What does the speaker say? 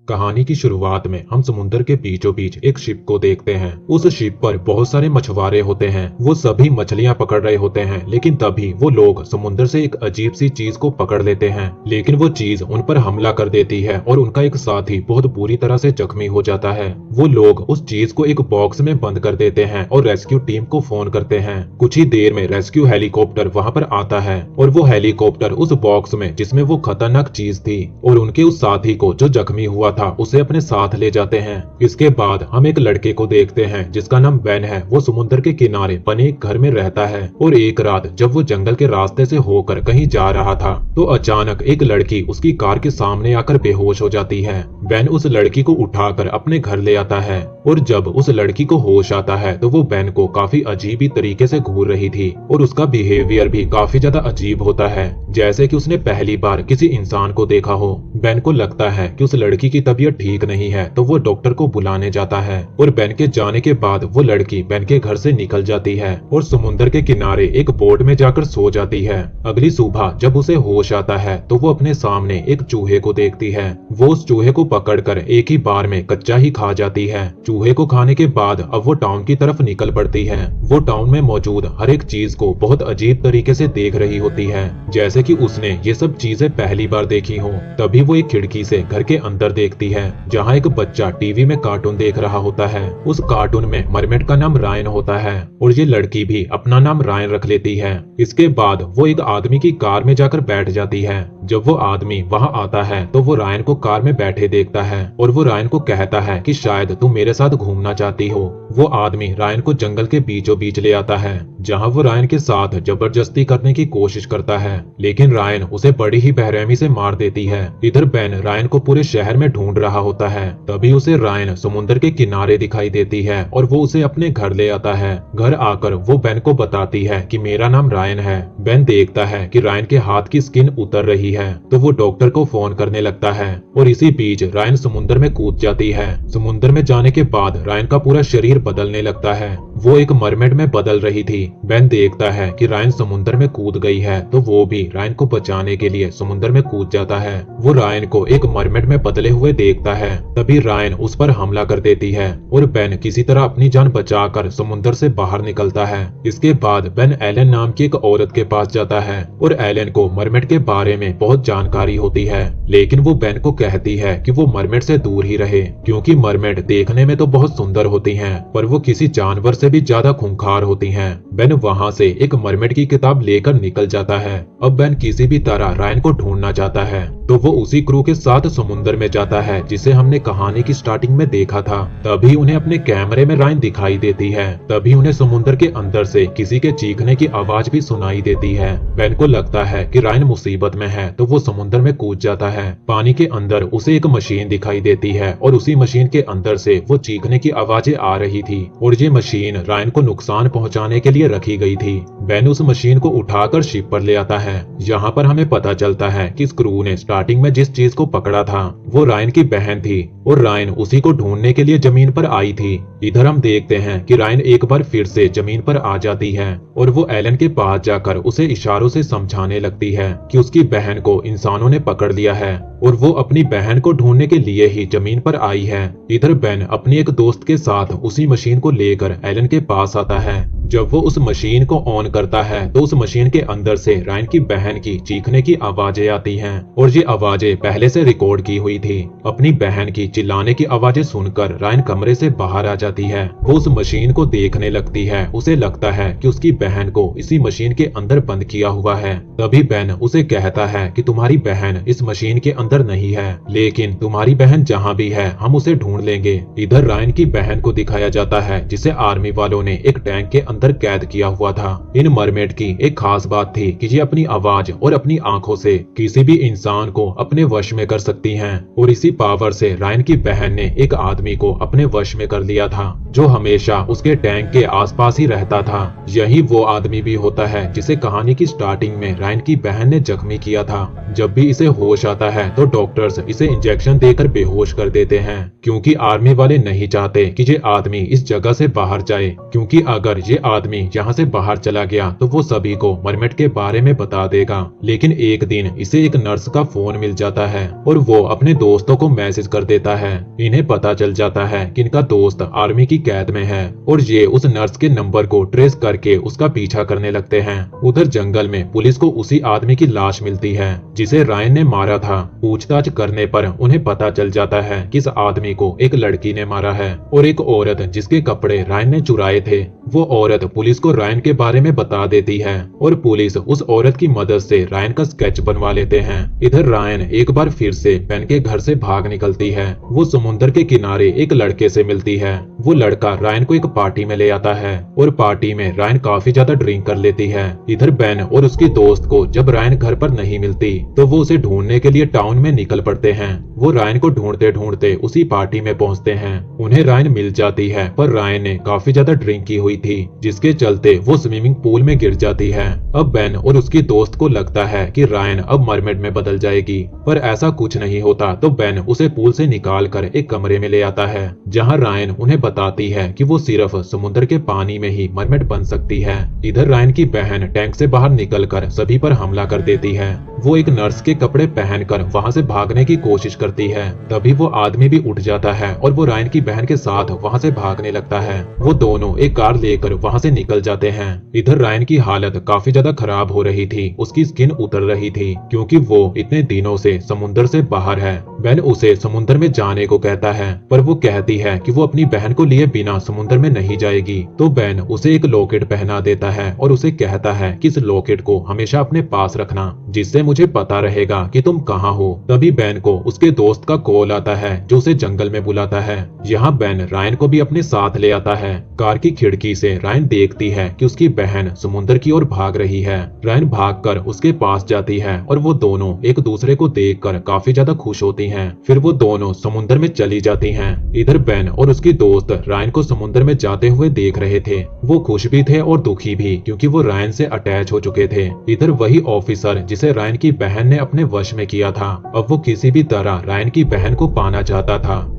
कहानी की शुरुआत में हम समुद्र के बीचों बीच एक शिप को देखते हैं। उस शिप पर बहुत सारे मछुआरे होते हैं। वो सभी मछलियां पकड़ रहे होते हैं, लेकिन तभी वो लोग समुद्र से एक अजीब सी चीज को पकड़ लेते हैं। लेकिन वो चीज उन पर हमला कर देती है और उनका एक साथी बहुत बुरी तरह से जख्मी हो जाता है। वो लोग उस चीज को एक बॉक्स में बंद कर देते हैं और रेस्क्यू टीम को फोन करते हैं। कुछ ही देर में रेस्क्यू हेलीकॉप्टर वहां पर आता है और वो हेलीकॉप्टर उस बॉक्स में जिसमें वो खतरनाक चीज थी और उनके उस साथी को जो जख्मी हुआ था उसे अपने साथ ले जाते हैं। इसके बाद हम एक लड़के को देखते हैं जिसका नाम बेन है। वो समुद्र के किनारे बने एक घर में रहता है और एक रात जब वो जंगल के रास्ते से होकर कहीं जा रहा था तो अचानक एक लड़की उसकी कार के सामने आकर बेहोश हो जाती है। बेन उस लड़की को उठाकर अपने घर ले आता है और जब उस लड़की को होश आता है तो वो बेन को काफी अजीब ही तरीके से घूर रही थी और उसका बिहेवियर भी काफी ज्यादा अजीब होता है, जैसे कि उसने पहली बार किसी इंसान को देखा हो। बेन को लगता है कि उस लड़की की तबीयत ठीक नहीं है तो वो डॉक्टर को बुलाने जाता है और बेन के जाने के बाद वो लड़की बेन के घर से निकल जाती है और समुद्र के किनारे एक बोट में जाकर सो जाती है। अगली सुबह जब उसे होश आता है तो वो अपने सामने एक चूहे को देखती है। वो उस चूहे को पकड़कर एक ही बार में कच्चा ही खा जाती है। चूहे को खाने के बाद अब वो टाउन की तरफ निकल पड़ती है। वो टाउन में मौजूद हर एक चीज को बहुत अजीब तरीके से देख रही होती है, जैसे कि उसने ये सब चीजें पहली बार देखी हो। तभी वो एक खिड़की से घर के अंदर देखती है जहाँ एक बच्चा टीवी में कार्टून देख रहा होता है। उस कार्टून में मरमेड का नाम रायन होता है और ये लड़की भी अपना नाम रायन रख लेती है। इसके बाद वो एक आदमी की कार में जाकर बैठ जाती है। जब वो आदमी वहां आता है तो वो रायन को कार में बैठे देखता है और वो रायन को कहता है कि शायद तुम मेरे साथ घूमना चाहती हो। वो आदमी रायन को जंगल के बीचों बीच ले आता है जहां वो रायन के साथ जबरदस्ती करने की कोशिश करता है, लेकिन रायन उसे बड़ी ही बेरहमी से मार देती है। इधर बेन रायन को पूरे शहर में ढूंढ रहा होता है। तभी उसे रायन समुद्र के किनारे दिखाई देती है और वो उसे अपने घर ले आता है। घर आकर वो बेन को बताती है कि मेरा नाम रायन है। बेन देखता है कि रायन के हाथ की स्किन उतर रही है तो वो डॉक्टर को फोन करने लगता है और इसी बीच रायन समुद्र में कूद जाती है। समुद्र में जाने के बाद रायन का पूरा शरीर बदलने लगता है। वो एक मरमेड में बदल रही थी। बेन देखता है कि रायन समुद्र में कूद गई है तो वो भी रायन को बचाने के लिए समुद्र में कूद जाता है। वो रायन को एक मरमेड में बदले हुए देखता है। तभी रायन उस पर हमला कर देती है और बेन किसी तरह अपनी जान बचाकर समुद्र से बाहर निकलता है। इसके बाद बेन एलन नाम की एक औरत के पास जाता है और एलन को मरमेड के बारे में बहुत जानकारी होती है, लेकिन वो बेन को कहती है कि वो मरमेड से दूर ही रहे क्योंकि मरमेड देखने में तो बहुत सुंदर होती हैं पर वो किसी जानवर से भी ज्यादा खूंखार होती हैं। बेन वहां से एक मरमेड की किताब लेकर निकल जाता है। अब बेन किसी भी तरह रायन को ढूंढना चाहता है तो वो उसी क्रू के साथ समुद्र में जाता है जिसे हमने कहानी की स्टार्टिंग में देखा था। तभी उन्हें अपने कैमरे में रायन दिखाई देती है। तभी उन्हें समुद्र के अंदर से किसी के चीखने की आवाज भी सुनाई देती है। बेन को लगता है कि रायन मुसीबत में है तो वो समुद्र में कूद जाता है। पानी के अंदर उसे एक मशीन दिखाई देती है और उसी मशीन के अंदर से वो चीखने की आवाजें आ रही थी और ये मशीन रायन को नुकसान पहुंचाने के लिए रखी गई थी। बेन उस मशीन को उठाकर शिप पर ले आता है। यहाँ पर हमें पता चलता है कि इस क्रू ने स्टार्टिंग में जिस चीज को पकड़ा था वो रायन की बहन थी और रायन उसी को ढूंढने के लिए जमीन पर आई थी। इधर हम देखते हैं कि रायन एक बार फिर से जमीन पर आ जाती है और वो एलन के पास जाकर उसे इशारों से समझाने लगती है कि उसकी बहन को इंसानों ने पकड़ लिया है और वो अपनी बहन को ढूंढने के लिए ही जमीन पर आई है। इधर बेन अपनी एक दोस्त के साथ उसी मशीन को लेकर एलन के पास आता है। जब वो उस मशीन को ऑन करता है तो उस मशीन के अंदर से रायन की बहन की चीखने की आवाजें आती हैं और ये आवाजें पहले से रिकॉर्ड की हुई थी। अपनी बहन की चिल्लाने की आवाजें सुनकर रायन कमरे से बाहर आ जाती है। वो उस मशीन को देखने लगती है। उसे लगता है कि उसकी बहन को इसी मशीन के अंदर बंद किया हुआ है। तभी बेन उसे कहता है कि तुम्हारी बहन इस मशीन के अंदर नहीं है, लेकिन तुम्हारी बहन जहाँ भी है हम उसे ढूंढ लेंगे। इधर रायन की बहन को दिखाया जाता है जिसे आर्मी वालों ने एक टैंक के अंदर कैद किया हुआ था। इन मरमेड की एक खास बात थी कि ये अपनी आवाज और अपनी आंखों से किसी भी इंसान को अपने वश में कर सकती हैं और इसी पावर से रायन की बहन ने एक आदमी को अपने वश में कर लिया था जो हमेशा उसके टैंक के आसपास ही रहता था। यही वो आदमी भी होता है जिसे कहानी की स्टार्टिंग में रायन की बहन ने जख्मी किया था। जब भी इसे होश आता है तो डॉक्टर्स इसे इंजेक्शन देकर बेहोश कर देते हैं क्योंकि आर्मी वाले नहीं चाहते कि ये आदमी इस जगह से बाहर जाए, क्योंकि अगर ये आदमी यहाँ से बाहर चला गया तो वो सभी को मरमेड के बारे में बता देगा। लेकिन एक दिन इसे एक नर्स का फोन मिल जाता है और वो अपने दोस्तों को मैसेज कर देता देता है। इन्हें पता चल जाता है कि इनका दोस्त आर्मी की कैद में है और ये उस नर्स के नंबर को ट्रेस करके उसका पीछा करने लगते हैं। उधर जंगल में पुलिस को उसी आदमी की लाश मिलती है जिसे रायन ने मारा था। पूछताछ करने पर उन्हें पता चल जाता है कि इस आदमी को एक लड़की ने मारा है और एक औरत जिसके कपड़े रायन ने चुराए थे, वो औरत पुलिस को रायन के बारे में बता देती है और पुलिस उस औरत की मदद से रायन का स्केच बनवा लेते हैं। इधर रायन एक बार फिर से बेन के घर से भाग निकलती है। वो समुद्र के किनारे एक लड़के से मिलती है। वो लड़का रायन को एक पार्टी में ले आता है और पार्टी में रायन काफी ज्यादा ड्रिंक कर लेती है। इधर बेन और उसकी दोस्त को जब रायन घर पर नहीं मिलती तो वो उसे ढूंढने के लिए टाउन में निकल पड़ते हैं। वो रायन को ढूंढते ढूंढते उसी पार्टी में पहुंचते हैं। उन्हें रायन मिल जाती है पर रायन ने काफी ज्यादा ड्रिंक की हुई थी जिसके चलते वो स्विमिंग पूल में गिर जाती है। अब बेन और उसकी दोस्त को लगता है कि रायन अब मरमेड में बदल जाएगी, पर ऐसा कुछ नहीं होता। तो बेन उसे पूल से निकाल कर एक कमरे में ले आता है जहां रायन उन्हें बताती है कि वो सिर्फ समुद्र के पानी में ही मरमेड बन सकती है। इधर रायन की बहन टैंक से बाहर निकलकर सभी पर हमला कर देती है। वो एक नर्स के कपड़े पहनकर वहां से भागने की कोशिश करती है। तभी वो आदमी भी उठ जाता है और वो रायन की बहन के साथ वहां से भागने लगता है। वो दोनों एक कार लेकर वहां से निकल जाते हैं। इधर रायन की हालत काफी ज्यादा खराब हो रही थी, उसकी स्किन उतर रही थी क्योंकि वो इतने दिनों से समुद्र से बाहर है। बेन उसे समुद्र में जाने को कहता है पर वो कहती है कि वो अपनी बहन को लिए बिना समुद्र में नहीं जाएगी। तो बेन उसे एक लॉकेट पहना देता है और उसे कहता है कि इस लॉकेट को हमेशा अपने पास रखना जिससे मुझे पता रहेगा कि तुम कहाँ हो। तभी बेन को उसके दोस्त का कॉल आता है जो उसे जंगल में बुलाता है। यहाँ बेन रायन को भी अपने साथ ले आता है। कार की खिड़की से रायन देखती है कि उसकी बहन समुद्र की ओर भाग रही है। रायन भागकर उसके पास जाती है और वो दोनों एक दूसरे को देखकर काफी ज्यादा खुश होती हैं। फिर वो दोनों समुद्र में चली जाती हैं। इधर बेन और उसकी दोस्त रायन को समुद्र में जाते हुए देख रहे थे। वो खुश भी थे और दुखी भी क्योंकि वो रायन से अटैच हो चुके थे। इधर वही ऑफिसर जिसे रायन की बहन ने अपने वश में किया था, अब वो किसी भी तरह रायन की बहन को पाना चाहता था।